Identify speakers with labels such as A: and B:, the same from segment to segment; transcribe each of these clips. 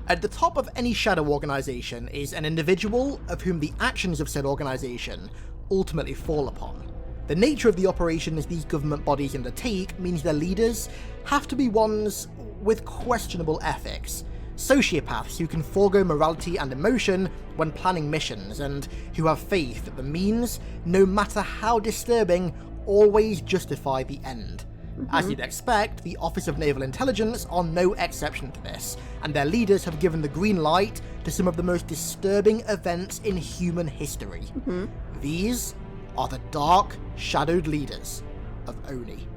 A: At the top of any shadow organization is an individual of whom the actions of said organization ultimately fall upon. The nature of the operations these government bodies undertake means their leaders have to be ones with questionable ethics, sociopaths who can forego morality and emotion when planning missions, and who have faith that the means, no matter how disturbing, always justify the end. As you'd expect, the Office of Naval Intelligence are no exception to this, and their leaders have given the green light to some of the most disturbing events in human history. These are the dark, shadowed leaders of ONI.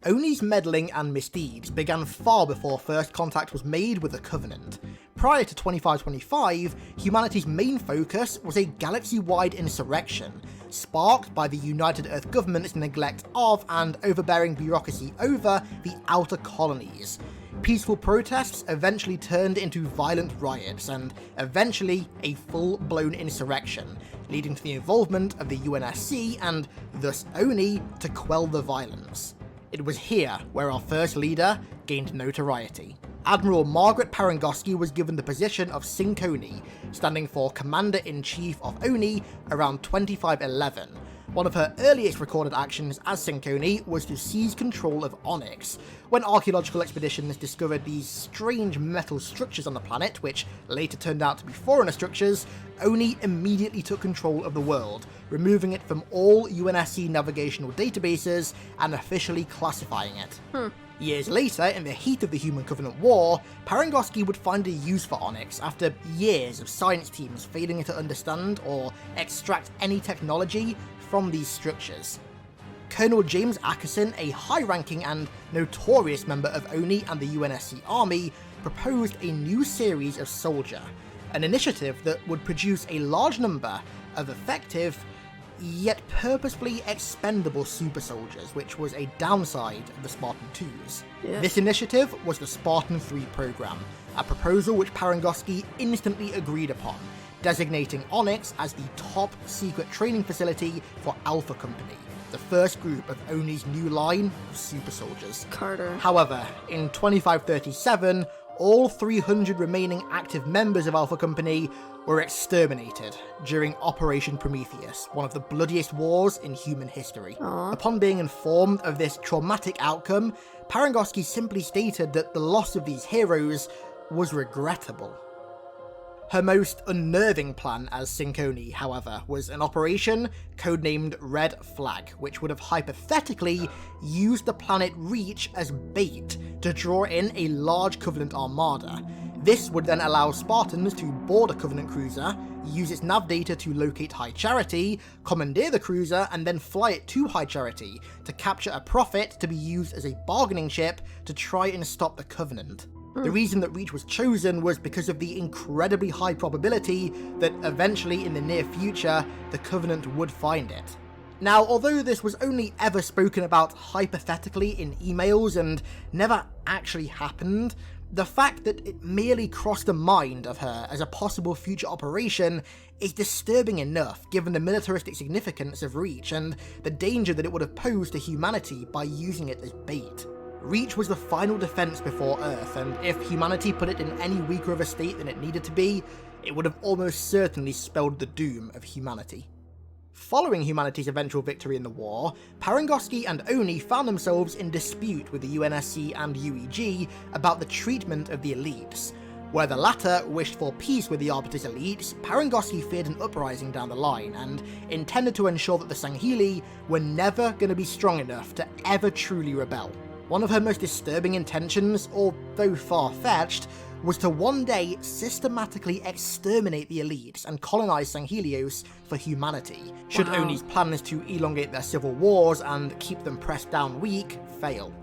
A: ONI's meddling and misdeeds began far before first contact was made with the Covenant. Prior to 2525, humanity's main focus was a galaxy-wide insurrection, sparked by the United Earth government's neglect of and overbearing bureaucracy over the outer colonies. Peaceful protests eventually turned into violent riots, and eventually a full-blown insurrection, leading to the involvement of the UNSC and thus ONI to quell the violence. It was here where our first leader gained notoriety. Admiral Margaret Parangosky was given the position of sCHECKERED, standing for Commander-in-Chief of ONI around 2511. One of her earliest recorded actions as sCHECKERED was to seize control of Onyx. When archaeological expeditions discovered these strange metal structures on the planet, which later turned out to be foreigner structures, ONI immediately took control of the world, removing it from all UNSC navigational databases and officially classifying it. Years later, in the heat of the Human Covenant War, Parangosky would find a use for Onyx after years of science teams failing to understand or extract any technology from these structures. Colonel James Ackerson, a high-ranking and notorious member of ONI and the UNSC Army, proposed a new series of Soldier, an initiative that would produce a large number of effective, yet purposefully expendable super soldiers, which was a downside of the Spartan 2s. This initiative was the Spartan 3 program, a proposal which Parangosky instantly agreed upon, designating Onyx as the top secret training facility for Alpha Company, the first group of ONI's new line of super soldiers.
B: Carter.
A: However, in 2537, all 300 remaining active members of Alpha Company were exterminated during Operation Prometheus, one of the bloodiest wars in human history. Upon being informed of this traumatic outcome, Parangosky simply stated that the loss of these heroes was regrettable. Her most unnerving plan as sCHECKERED, however, was an operation codenamed Red Flag, which would have hypothetically used the planet Reach as bait to draw in a large Covenant armada. This would then allow Spartans to board a Covenant cruiser, use its nav data to locate High Charity, commandeer the cruiser, and then fly it to High Charity to capture a Prophet to be used as a bargaining chip to try and stop the Covenant. The reason that Reach was chosen was because of the incredibly high probability that eventually in the near future, the Covenant would find it. Now, although this was only ever spoken about hypothetically in emails and never actually happened, the fact that it merely crossed the mind of her as a possible future operation is disturbing enough given the militaristic significance of Reach and the danger that it would have posed to humanity by using it as bait. Reach was the final defense before Earth, and if humanity put it in any weaker of a state than it needed to be, it would have almost certainly spelled the doom of humanity. Following humanity's eventual victory in the war, Parangosky and ONI found themselves in dispute with the UNSC and UEG about the treatment of the elites. Where the latter wished for peace with the Arbiter's elites, Parangosky feared an uprising down the line, and intended to ensure that the Sangheli were never going to be strong enough to ever truly rebel. One of her most disturbing intentions, although far-fetched, was to one day systematically exterminate the elites and colonize Sanghelios for humanity, should ONI's plans to elongate their civil wars and keep them pressed down weak fail.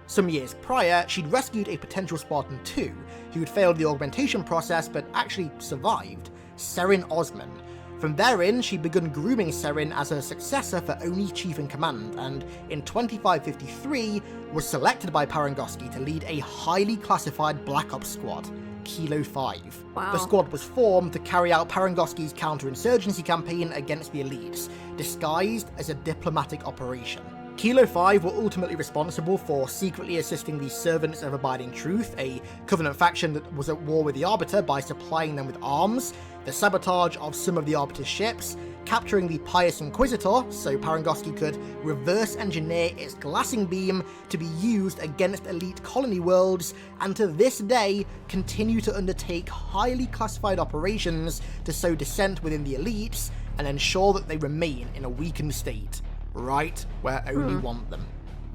A: Some years prior, she'd rescued a potential Spartan 2, who'd failed the augmentation process but actually survived, Serin Osman. From therein, she'd begun grooming Serin as her successor for ONI's chief-in-command, and in 2553 was selected by Parangosky to lead a highly classified Black Ops squad, Kilo 5. The squad was formed to carry out Parangosky's counterinsurgency campaign against the elites, disguised as a diplomatic operation. Kilo 5 were ultimately responsible for secretly assisting the Servants of Abiding Truth, a Covenant faction that was at war with the Arbiter, by supplying them with arms, the sabotage of some of the Arbiter's ships, capturing the Pious Inquisitor so Parangosky could reverse engineer its glassing beam to be used against elite colony worlds, and to this day continue to undertake highly classified operations to sow dissent within the elites and ensure that they remain in a weakened state, right where ONI want them.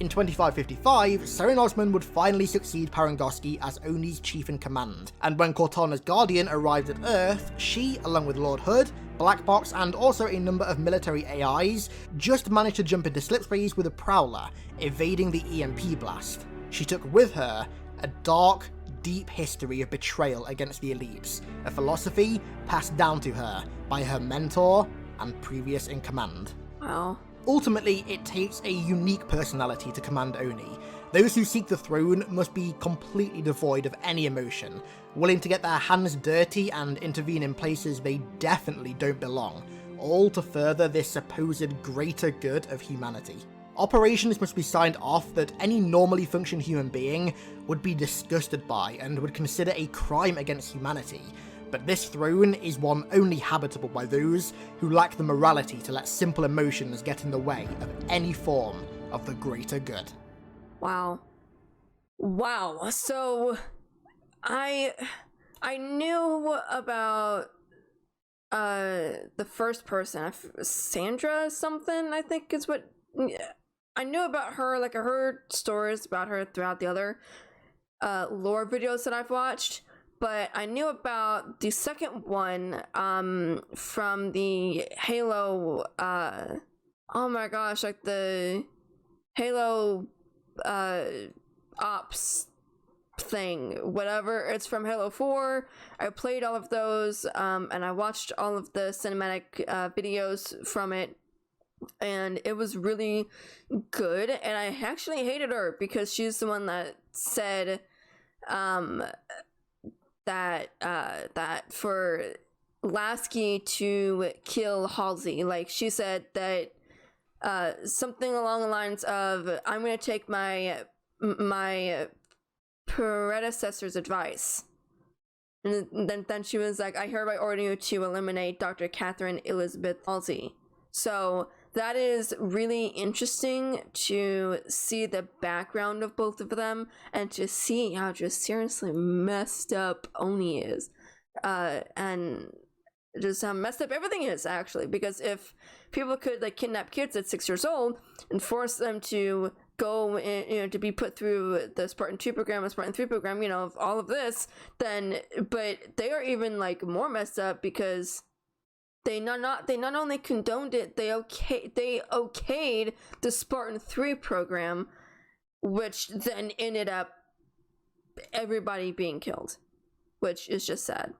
A: In 2555, Seren Osman would finally succeed Parangosky as ONI's chief-in-command, and when Cortana's Guardian arrived at Earth, she, along with Lord Hood, Black Box, and also a number of military AIs, just managed to jump into slipspace with a Prowler, evading the EMP blast. She took with her a dark, deep history of betrayal against the elites, a philosophy passed down to her by her mentor and previous in command.
B: Wow.
A: Ultimately, it takes a unique personality to command ONI. Those who seek the throne must be completely devoid of any emotion, willing to get their hands dirty and intervene in places they definitely don't belong, all to further this supposed greater good of humanity. Operations must be signed off that any normally functioning human being would be disgusted by and would consider a crime against humanity. But this throne is one only habitable by those who lack the morality to let simple emotions get in the way of any form of the greater good.
B: Wow. So I knew about the first person, Sandra something, I think is what I knew about her. Like, I heard stories about her throughout the other lore videos that I've watched. But I knew about the second one from the Halo, oh my gosh, like the Halo Ops thing, whatever. It's from Halo 4. I played all of those, and I watched all of the cinematic videos from it. And it was really good. And I actually hated her because she's the one that said, that for Lasky to kill Halsey, like, she said that something along the lines of, I'm gonna take my predecessor's advice, and then she was like, I hereby order you to eliminate Dr. Catherine Elizabeth Halsey. So that is really interesting to see the background of both of them and to see how just seriously messed up ONI is. And just how messed up everything is, actually. Because if people could, like, kidnap kids at 6 years old and force them to go in, to be put through the Spartan 2 program, the Spartan 3 program, of all of this, then, but they are even, like, more messed up because they not only condoned it, they okayed the Spartan 3 program, which then ended up everybody being killed, which is just sad.